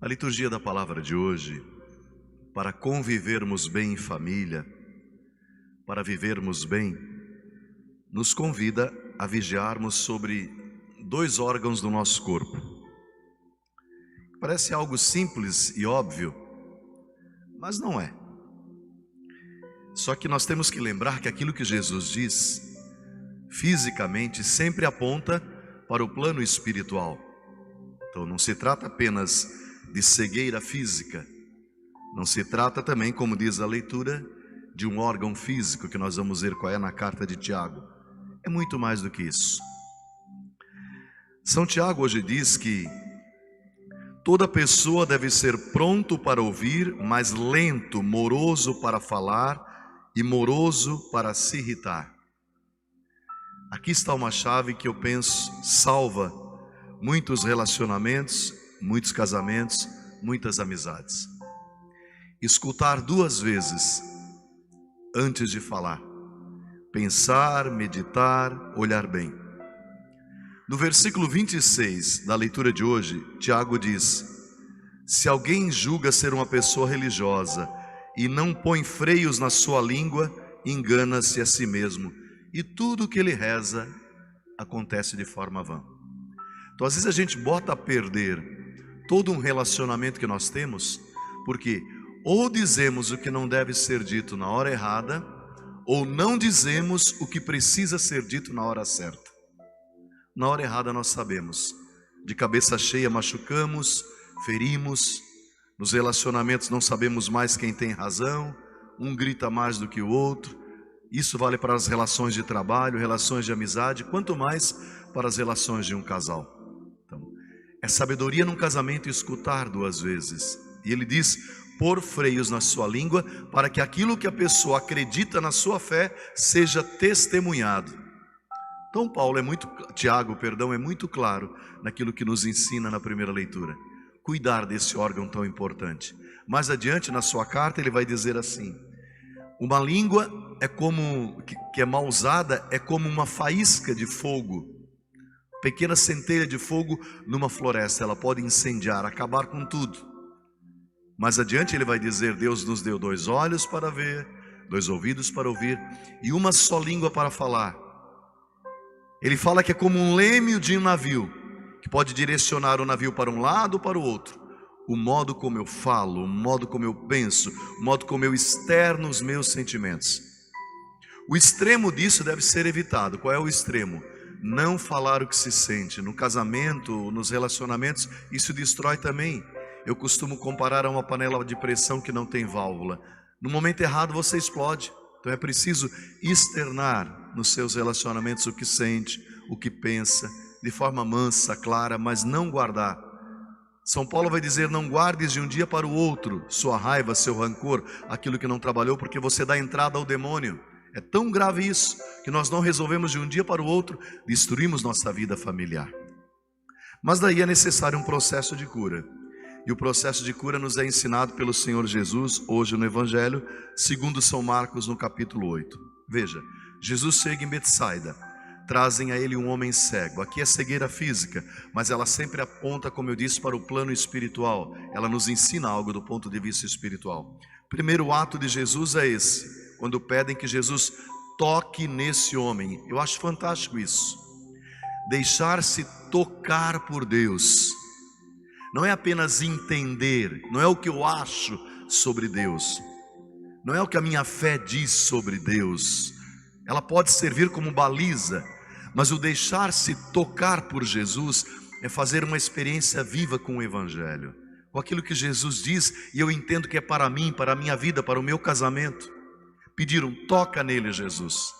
A liturgia da palavra de hoje, para convivermos bem em família, para vivermos bem, nos convida a vigiarmos sobre dois órgãos do nosso corpo. Parece algo simples e óbvio, mas não é. Só que nós temos que lembrar que aquilo que Jesus diz, fisicamente, sempre aponta para o plano espiritual. Então não se trata apenas de cegueira física, não se trata também, como diz a leitura, de um órgão físico, que nós vamos ver qual é na carta de Tiago. É muito mais do que isso. São Tiago hoje diz que toda pessoa deve ser pronto para ouvir, mas lento, moroso para falar e moroso para se irritar. Aqui está uma chave que eu penso salva muitos relacionamentos, muitos casamentos, muitas amizades. Escutar duas vezes antes de falar. Pensar, meditar, olhar bem. No versículo 26 da leitura de hoje, Tiago diz: se alguém julga ser uma pessoa religiosa e não põe freios na sua língua, engana-se a si mesmo, e tudo que ele reza acontece de forma vã. Então às vezes a gente bota a perder todo um relacionamento que nós temos, porque ou dizemos o que não deve ser dito na hora errada, ou não dizemos o que precisa ser dito na hora certa. Na hora errada nós sabemos, de cabeça cheia machucamos, ferimos, nos relacionamentos não sabemos mais quem tem razão, um grita mais do que o outro. Isso vale para as relações de trabalho, relações de amizade, quanto mais para as relações de um casal. Então, é sabedoria num casamento escutar duas vezes. E ele diz: pôr freios na sua língua, para que aquilo que a pessoa acredita na sua fé seja testemunhado. Então Tiago é muito claro naquilo que nos ensina na primeira leitura. Cuidar desse órgão tão importante. Mais adiante na sua carta ele vai dizer assim: uma língua que é mal usada é como uma faísca de fogo, pequena centelha de fogo numa floresta. Ela pode incendiar, acabar com tudo. Mais adiante ele vai dizer: Deus nos deu dois olhos para ver, dois ouvidos para ouvir e uma só língua para falar. Ele fala que é como um leme de um navio, que pode direcionar o navio para um lado ou para o outro. O modo como eu falo, o modo como eu penso, o modo como eu externo os meus sentimentos. O extremo disso deve ser evitado. Qual é o extremo? Não falar o que se sente. No casamento, nos relacionamentos, isso destrói também. Eu costumo comparar a uma panela de pressão que não tem válvula. No momento errado você explode. Então é preciso externar nos seus relacionamentos o que sente, o que pensa, de forma mansa, clara, mas não guardar. São Paulo vai dizer: não guardes de um dia para o outro sua raiva, seu rancor, aquilo que não trabalhou, porque você dá entrada ao demônio. É tão grave isso, que nós não resolvemos de um dia para o outro, destruímos nossa vida familiar. Mas daí é necessário um processo de cura. E o processo de cura nos é ensinado pelo Senhor Jesus, hoje no Evangelho, segundo São Marcos, no capítulo 8. Veja, Jesus chega em Betsaida, trazem a ele um homem cego. Aqui é cegueira física, mas ela sempre aponta, como eu disse, para o plano espiritual. Ela nos ensina algo do ponto de vista espiritual. Primeiro ato de Jesus é esse, quando pedem que Jesus toque nesse homem. Eu acho fantástico isso. Deixar-se tocar por Deus. Não é apenas entender, não é o que eu acho sobre Deus, não é o que a minha fé diz sobre Deus. Ela pode servir como baliza, mas o deixar-se tocar por Jesus é fazer uma experiência viva com o Evangelho, com aquilo que Jesus diz, e eu entendo que é para mim, para a minha vida, para o meu casamento. Pediram: toca nele, Jesus.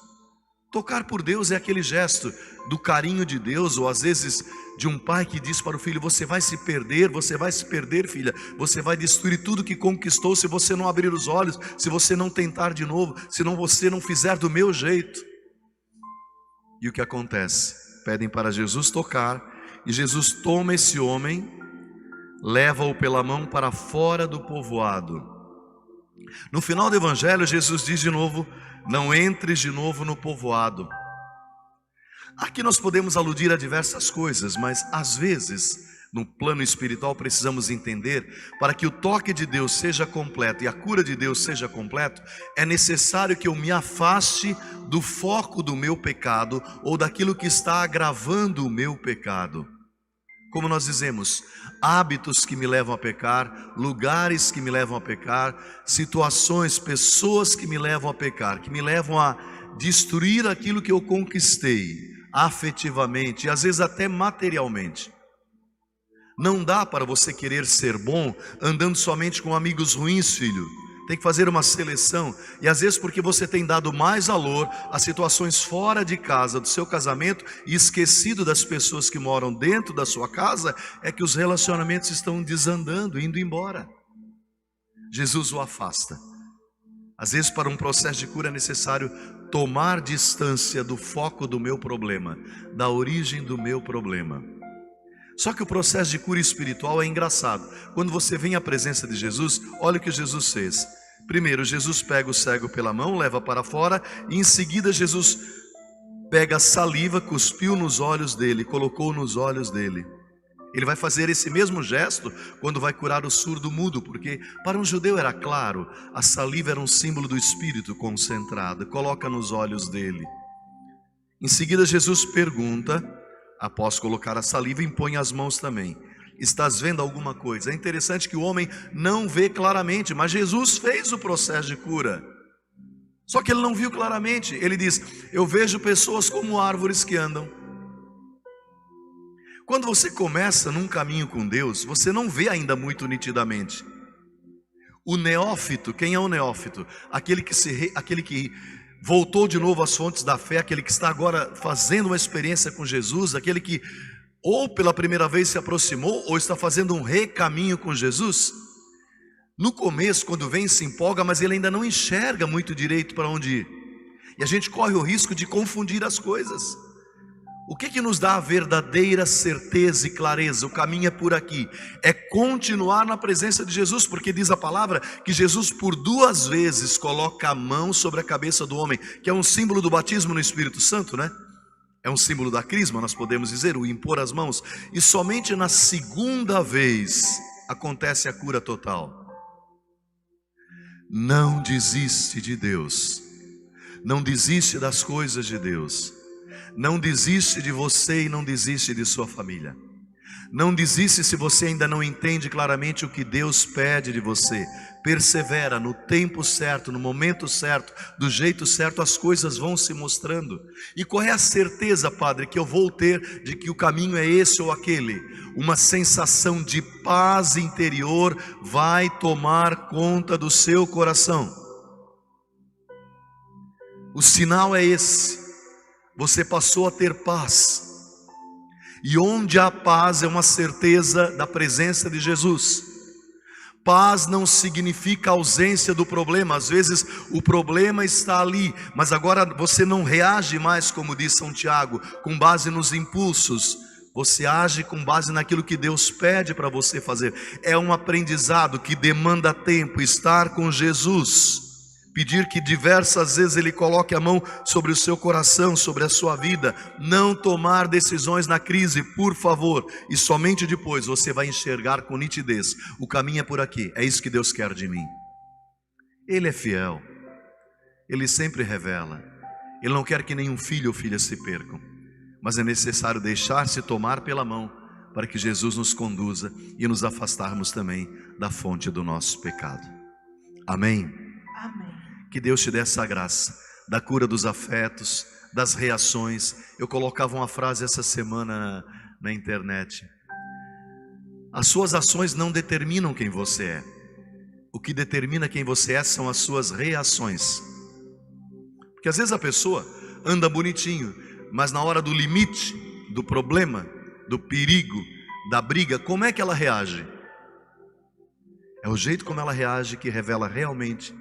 Tocar por Deus é aquele gesto do carinho de Deus, ou às vezes de um pai que diz para o filho: você vai se perder, filha, você vai destruir tudo que conquistou se você não abrir os olhos, se você não tentar de novo, se você não fizer do meu jeito. E o que acontece? Pedem para Jesus tocar, e Jesus toma esse homem, leva-o pela mão para fora do povoado. No final do Evangelho, Jesus diz de novo: não entres de novo no povoado. Aqui nós podemos aludir a diversas coisas, mas às vezes no plano espiritual, precisamos entender, para que o toque de Deus seja completo e a cura de Deus seja completo, é necessário que eu me afaste do foco do meu pecado ou daquilo que está agravando o meu pecado. Como nós dizemos, hábitos que me levam a pecar, lugares que me levam a pecar, situações, pessoas que me levam a pecar, que me levam a destruir aquilo que eu conquistei afetivamente e às vezes até materialmente. Não dá para você querer ser bom andando somente com amigos ruins, filho. Tem que fazer uma seleção. E às vezes porque você tem dado mais valor a situações fora de casa, do seu casamento, e esquecido das pessoas que moram dentro da sua casa, é que os relacionamentos estão desandando, indo embora. Jesus o afasta. Às vezes para um processo de cura é necessário tomar distância do foco do meu problema, da origem do meu problema. Só que o processo de cura espiritual é engraçado. Quando você vem à presença de Jesus, olha o que Jesus fez. Primeiro, Jesus pega o cego pela mão, leva para fora, e em seguida Jesus pega a saliva, cuspiu nos olhos dele, colocou nos olhos dele. Ele vai fazer esse mesmo gesto quando vai curar o surdo mudo, porque para um judeu era claro, a saliva era um símbolo do Espírito concentrado, coloca nos olhos dele. Em seguida Jesus pergunta, após colocar a saliva, impõe as mãos também. Estás vendo alguma coisa? É interessante que o homem não vê claramente, mas Jesus fez o processo de cura. Só que ele não viu claramente. Ele diz, eu vejo pessoas como árvores que andam. Quando você começa num caminho com Deus, você não vê ainda muito nitidamente. O neófito, quem é o neófito? Aquele que voltou de novo às fontes da fé, aquele que está agora fazendo uma experiência com Jesus, aquele que ou pela primeira vez se aproximou, ou está fazendo um recaminho com Jesus. No começo, quando vem, se empolga, mas ele ainda não enxerga muito direito para onde ir. E a gente corre o risco de confundir as coisas. O que nos dá a verdadeira certeza e clareza? O caminho é por aqui. É continuar na presença de Jesus, porque diz a palavra que Jesus por 2 vezes coloca a mão sobre a cabeça do homem, que é um símbolo do batismo no Espírito Santo, né? É um símbolo da crisma, nós podemos dizer, o impor as mãos. E somente na 2ª vez acontece a cura total. Não desiste de Deus. Não desiste das coisas de Deus. Não desiste de você e não desiste de sua família. Não desiste se você ainda não entende claramente o que Deus pede de você. Persevera no tempo certo, no momento certo, do jeito certo, as coisas vão se mostrando. E qual é a certeza, Padre, que eu vou ter de que o caminho é esse ou aquele? Uma sensação de paz interior vai tomar conta do seu coração. O sinal é esse. Você passou a ter paz. E onde há paz é uma certeza da presença de Jesus. Paz não significa ausência do problema. Às vezes o problema está ali, mas agora você não reage mais, como diz São Tiago, com base nos impulsos. Você age com base naquilo que Deus pede para você fazer. É um aprendizado que demanda tempo, estar com Jesus. Pedir que diversas vezes Ele coloque a mão sobre o seu coração, sobre a sua vida. Não tomar decisões na crise, por favor. E somente depois você vai enxergar com nitidez. O caminho é por aqui, é isso que Deus quer de mim. Ele é fiel. Ele sempre revela. Ele não quer que nenhum filho ou filha se percam. Mas é necessário deixar-se tomar pela mão, para que Jesus nos conduza e nos afastarmos também da fonte do nosso pecado. Amém? Amém. Que Deus te dê essa graça, da cura dos afetos, das reações. Eu colocava uma frase essa semana na internet. As suas ações não determinam quem você é. O que determina quem você é são as suas reações. Porque às vezes a pessoa anda bonitinho, mas na hora do limite, do problema, do perigo, da briga, como é que ela reage? É o jeito como ela reage que revela realmente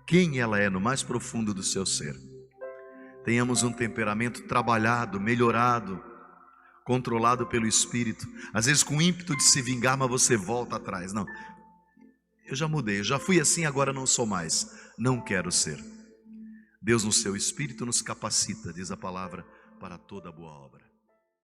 quem ela é no mais profundo do seu ser. Tenhamos um temperamento trabalhado, melhorado, controlado pelo Espírito. Às vezes com ímpeto de se vingar, mas você volta atrás. Não, eu já mudei, eu já fui assim, agora não sou mais. Não quero ser. Deus no seu Espírito nos capacita, diz a palavra, para toda boa obra.